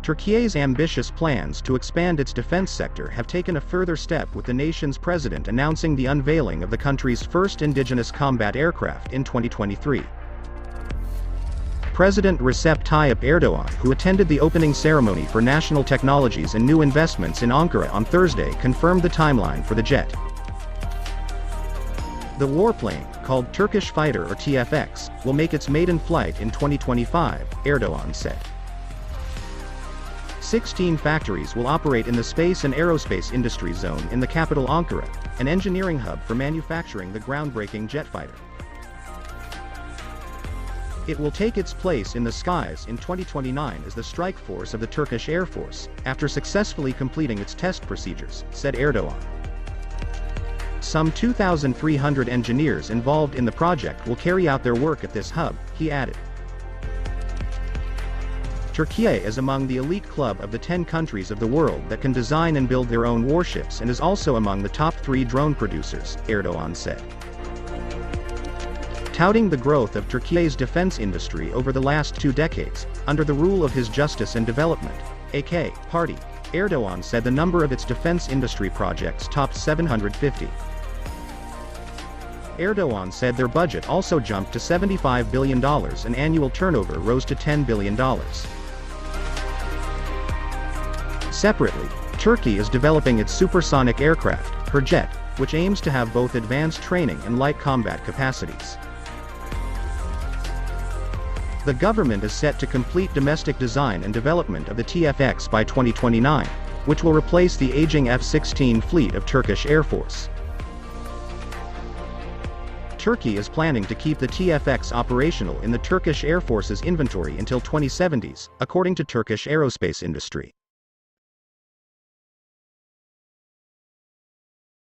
Turkiye's ambitious plans to expand its defense sector have taken a further step with the nation's president announcing the unveiling of the country's first indigenous combat aircraft in 2023. President Recep Tayyip Erdogan, who attended the opening ceremony for national technologies and new investments in Ankara on Thursday, confirmed the timeline for the jet. The warplane, called Turkish Fighter or TFX, will make its maiden flight in 2025, Erdogan said. 16 factories will operate in the space and aerospace industry zone in the capital Ankara, an engineering hub for manufacturing the groundbreaking jet fighter. It will take its place in the skies in 2029 as the strike force of the Turkish Air Force, after successfully completing its test procedures, said Erdogan. Some 2,300 engineers involved in the project will carry out their work at this hub, he added. Turkiye is among the elite club of the 10 countries of the world that can design and build their own warships and is also among the top 3 drone producers, Erdogan said. Touting the growth of Turkiye's defense industry over the last 2 decades, under the rule of his Justice and Development (AK) party, Erdogan said the number of its defense industry projects topped 750. Erdogan said their budget also jumped to $75 billion and annual turnover rose to $10 billion. Separately, Turkey is developing its supersonic aircraft, Hurjet, which aims to have both advanced training and light combat capacities. The government is set to complete domestic design and development of the TFX by 2029, which will replace the aging F-16 fleet of Turkish Air Force. Turkey is planning to keep the TFX operational in the Turkish Air Force's inventory until 2070s, according to Turkish aerospace industry.